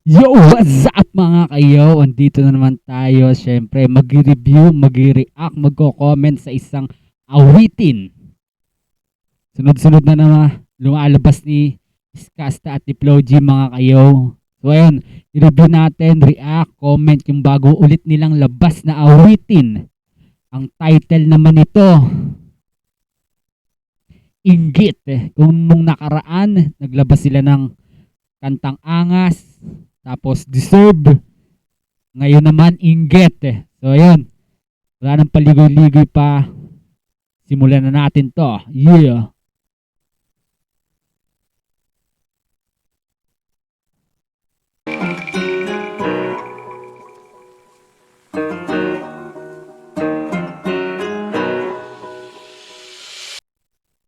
Yo, what's up mga kayo? Andito na naman tayo. Siyempre, mag-review, mag-react, magko-comment sa isang awitin. Sunod-sunod na naman lumalabas ni Skasta at ni Flo G mga kayo. So ayun, i-review natin, react, comment yung bago ulit nilang labas na awitin. Ang title naman nito, Inggit. Kung nung nakaraan, naglabas sila ng kantang Angas, tapos Deserve. Ngayon naman, Inggit. So, ayun. Wala nang paligoy-ligoy pa. Simulan na natin to. Yeah.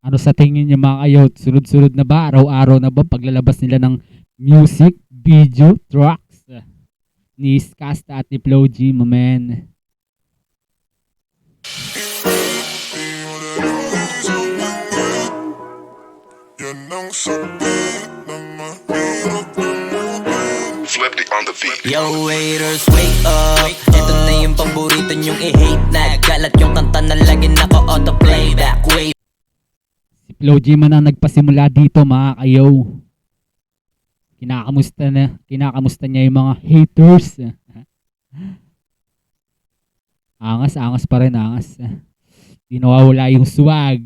Ano sa tingin niyo mga kayo? Sunod-sunod na ba? Araw-araw na ba paglalabas nila ng music, video, tracks ni Skasta at ni Flo G, my man? Flipped on the beat. Yo haters, wake up. Ito na yung paborito nyong i-hate na galat yung kanta na lagi naka-auto playback. Wait. Si Flo G man ang nagpasimula dito mga kayo. Kinakamusta niya yung mga haters. Angas pa rin, angas. Di nawawala yung swag.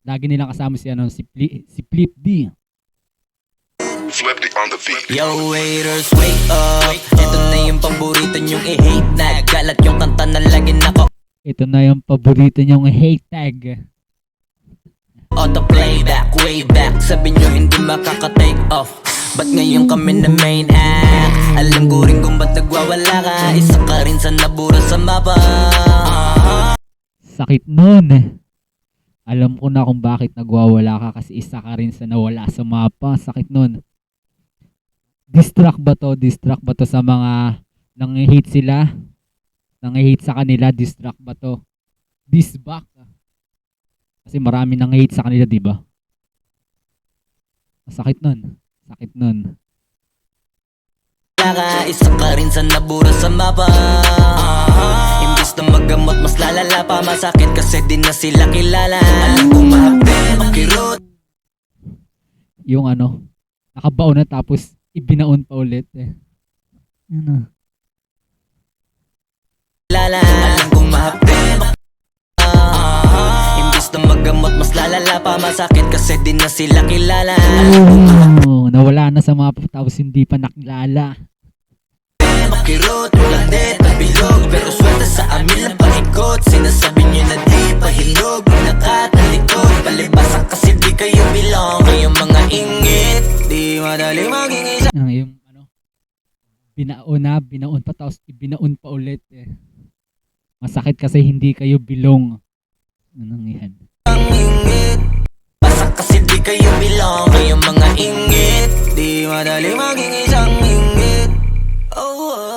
Lagi nilang kasama si Flip D. Flipped on the beat. Yo haters, wake up. Ito na yung paborito nyong i-hate na galat yung kanta na lagi naka Ito na yung paborito niyong hate tag. auto playback, way back. Sabi nyo hindi makaka-take off. Ba't ngayon kami na main act? Alam ko rin kung ba't nagwawala ka. Isa ka rin sa nabura sa mapa. Sakit nun. Alam ko na kung bakit nagwawala ka kasi isa ka rin sa nawala sa mapa. Sakit nun. Distract ba to? Distract ba to sa mga nang-hate sila? Nang-hate sa kanila? Distract ba to? Disback. Kasi marami nang-hate sa kanila, di ba? Sakit nun. Sakit nun. Isa ka rin sa nabura sa mapa. Imbis na magamot mas lalala pa. Masakit kasi di na sila kilala. Alam kong mahapde, makirot. Yung ano, nakabaon na tapos ibinaon pa ulit eh. Ano? Alam kong mahapde, imbis na magamot mas lalala pa. Masakit kasi di na sila kilala. Oh, nawala na sa mapa tapos hindi pa nakilala. Makirot, ulandet, nabilog. Pero swerte sa amin lang paikot. Sinasabi nyo na di pahilog. Nakatalikod, palibasan kasi di kayo bilong. Kayong mga ingit, di madali maging isa. Yung ano, binaon pa tapos ibinaon pa ulit eh. Masakit kasi hindi kayo bilong. Anong yan? Ang ingit, basa kasi di kayo bilong. Kayong mga ingit, di madali maging isang ingit.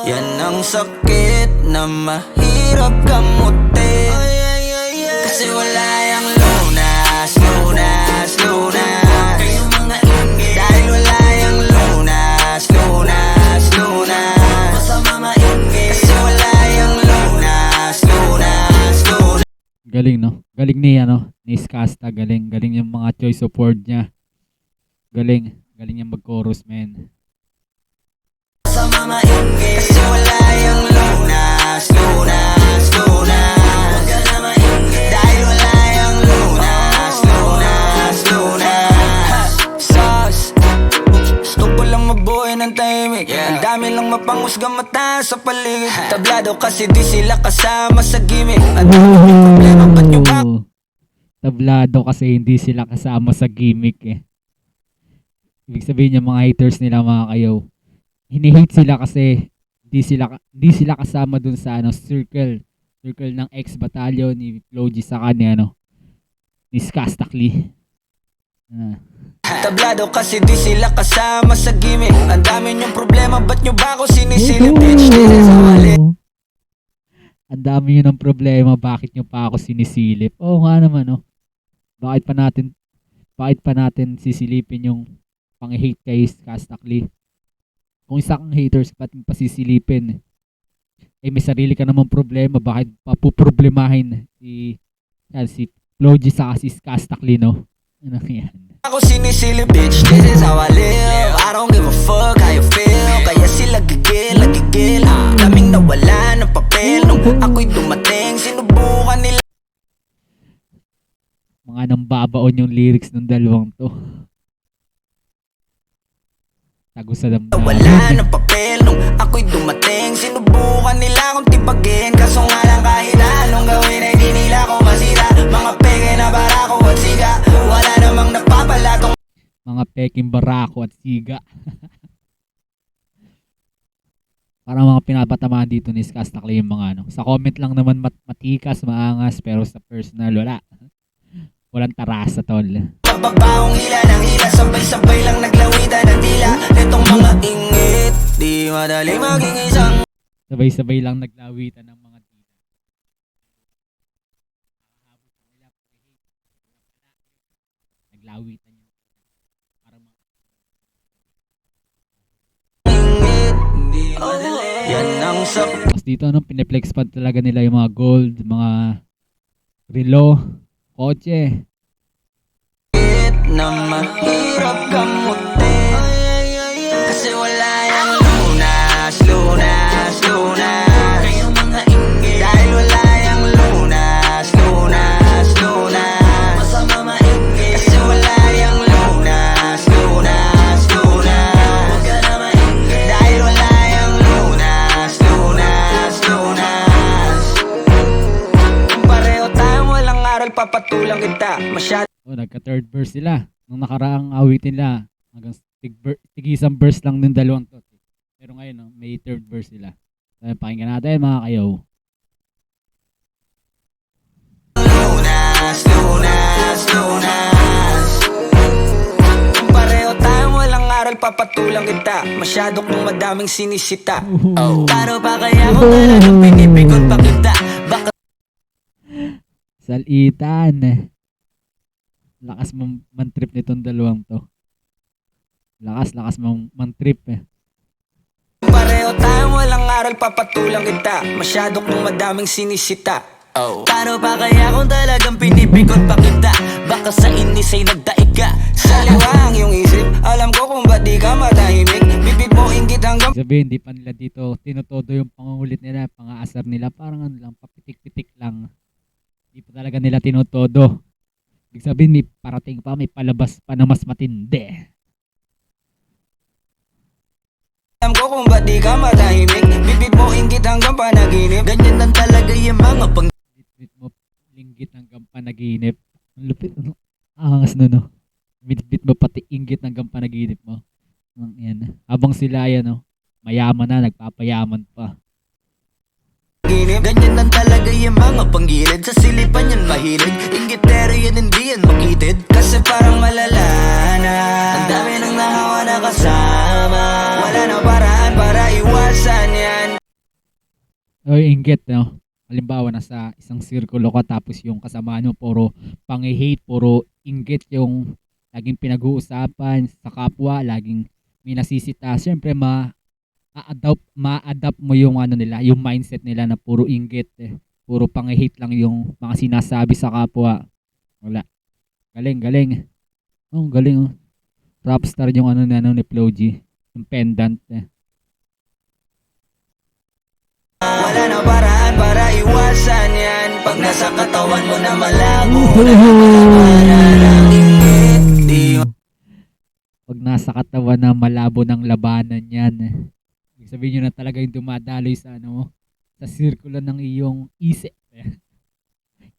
Yan ang sakit na mahirap gamutin. Kasi wala yung lunas, lunas, lunas. Kayong mga ingit, dahil wala yung lunas, lunas, lunas. Masama maingit, kasi wala yung lunas, lunas, lunas. Galing no? Galing ni ano, ni Skasta, galing. Galing yung mga choice of word niya. Galing. Galing yung mag-chorus, man. Sama maingit, kasi wala yung lunas, lunas, lunas. Huwag ka na maingit, dahil wala yung lunas, lunas, lunas. Sus, gusto ko lang mabuhay ng tahimik. Ang dami lang mapanghusgang mata sa paligid. Tablado kasi di sila kasama sa gimmick. Ang dami problema, ba't nyo ba? Tablado kasi hindi sila kasama sa gimmick eh. Ibig sabihin yung mga haters nila mga kayo, hinihate sila kasi di sila kasama dun sa ano circle ng ex-batalyon ni Flo G sa kanya ano ni Skastakli. Tablado kasi di sila kasama sa gimmick. Ang dami nyong problema, ba't nyo ba ako sinisilip? Bitch, di rin sa mali. Ang dami yun ng problema, bakit nyo pa ako sinisilip? Oo nga naman no. Bakit pa natin sisilipin yung pang-hate kay Skastakli? Kung isa kang haters, ba't mo pasisilipin? Eh, may sarili ka namang problema, bakit papuproblemahin si Flo G sa si Castaklino? Ano yan? Ako sinisilip, bitch, this is how I live. I don't give a fuck how you feel. Kaya sila gigil Kaming nawala ng papel nung ako'y dumating. Sinubukan nila Mga nang babaon yung lyrics ng dalawang to. Tago sa damdamin. wala ng papel nung ako'y dumating. Sinubukan nila akong tipagin, kaso nga lang kahit anong gawin ay di nila ko masira. Mga peke na barako at siga, wala namang napapalatong Mga peking barako at siga. Parang mga pinapatamaan dito ni Castakli yung mga ano. Sa comment lang naman matikas, maangas, pero sa personal wala. Walang tarasa, tol. Mababaong hila ng hila, sabay-sabay lang naglawitan ng dila. Itong mga ingit, di madali maging isang Sabay-sabay lang naglawitan ng mga tita. Naglawitan yun. Para mga ingit, di madali. Yan ang sakit Tapos dito pineflex pa talaga nila yung mga gold, mga relo, kotse. na mahirap kamutin. Kasi wala yung lunas, lunas, lunas. Kayong mga ingit, dahil wala yung lunas, lunas, lunas. Masama maingit, kasi wala yung lunas, lunas, lunas. Huwag ka na maingit, dahil wala yung lunas, lunas, lunas. Kung pareho tayong walang aral, papatulang kita. Masyado Nagka third verse sila. Nung nakaraang awitin nila, hanggang tig-isang verse lang ng dalawang to. Pero ngayon, may third verse sila. Pakinggan natin mga kayaw. lunas, lunas, lunas. Kung pareho tayong walang aral, papatulang kita. Masyado kong madaming sinisita. Paano pa kaya kung talagang pinipikon pa kita? Baka Salitan. Lakas man-trip nitong dalawang to. Lakas man-trip eh. kung pareho tayong walang aral, papatulang kita. Masyado kong madaming sinisita. Paano pa kaya kung talagang pinipikon pa kita? Baka sa inis ay nagdaig ka. Sa liwang yung isip, alam ko kung ba't di ka matahimik. Bibig mo inggit hanggang Sabihin, hindi pa nila dito tinutodo yung pangungulit nila, pang-aasar nila. Parang ano lang, papitik-pitik lang. Hindi pa talaga nila tinutodo. Ibig sabihin, may parating pa, may palabas pa na mas matindi. alam ko kung ba't di ka matahimik. Bibig mo inggit hanggang panaginip. Ganyan lang talaga yung mga pang Bit mo linggit hanggang panaginip. Ang lupit, ano? Angas no, no? Bit mo pati inggit hanggang panaginip mo. Yan. Habang sila yan, no? Mayaman na, nagpapayaman pa. ginip. Ganyan lang talaga yung mga panggilid. Sa silipan yan mahilig. Inggitero yan, hindi yan makitid. Kasi parang malala na ang dami nang nahawa na kasama. Wala na paraan para iwasan yan. Oy, inggit, no? Halimbawa, nasa isang sirkulo ka tapos yung kasamaan mo puro pang-hate, puro inggit yung laging pinag-uusapan sa kapwa, laging may nasisita. Siyempre, ma-adapt mo yung ano nila, yung mindset nila na puro inggit, puro pang-hate lang yung mga sinasabi sa kapwa. Wala. Galing. Oh, galing. Rapstar yung ano ni Flo G, yung pendant. Wala na paraan para iwasan yan. Pag nasa katawan mo na malabo na inggit. Di Pag nasa katawan na malabo ng labanan yan. Ibig sabihin nyo na talaga yung dumadaloy sa ano mo, sa sirkulo ng iyong isip.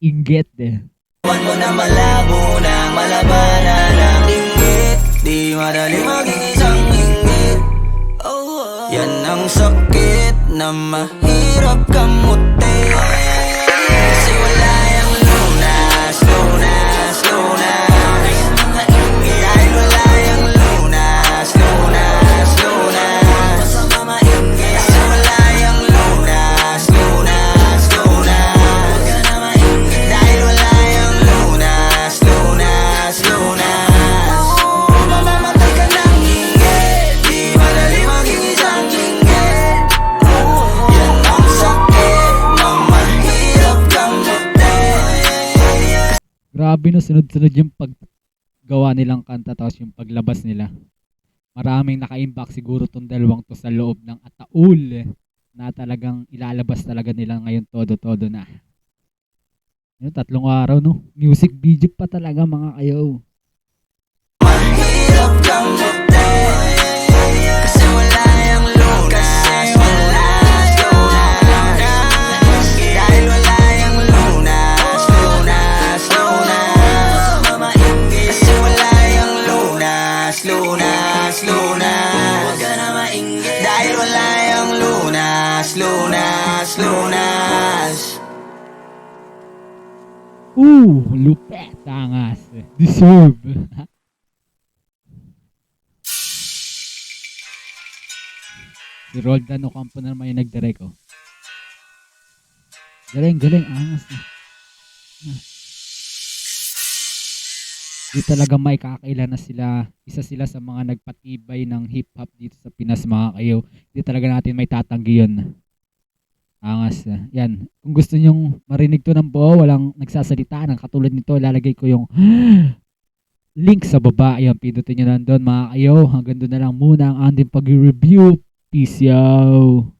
Inggit. katawan mo na malabo na malabanan ng inggit. Di madali maging isang inggit. Yan ang sakit na mahirap kamutin. Kasi wala yung lunas, lunas, lunas. Dahil wala yung lunas, lunas, lunas. Masama maingit. Kasi wala yung lunas, lunas, lunas. Huwag ka na maingit. Dahil wala yung lunas, lunas, lunas. Mamamatay ka ng inggit. Di madali maging isa Grabe no, sunod-sunod yung paggawa nilang kanta tapos yung paglabas nila. Maraming naka-impact siguro tong dalawang to sa loob ng ataul na talagang ilalabas talaga nila ngayon todo-todo na. Yun, 3 araw no. Music video pa talaga mga kayo. Mahirap gamutin kasi wala yung lunas. Lunas, lunas. Dahil wala yung lunas. Lunas, lunas. Kasi wala yung lunas. Lunas, lunas. Huwag ka na mainggit. Dahil wala yung lunas. Lunas, lunas. Lupet, tangas. Deserve. Si Roldan Ocampo na naman yung nag-direct, oh. Galing, galing. Angas. Di talaga may kakailan na sila. Isa sila sa mga nagpatibay ng hip-hop dito sa Pinas, mga kayo. Di talaga natin may tatanggi yun. Angas. Yan. Kung gusto nyong marinig to ng buo, walang nagsasalita ng katulad nito, ilalagay ko yung link sa baba. Ayan, pindutin nyo nandun, mga kayo. Hanggang doon na lang muna ang ating pag-review. Peace, yo!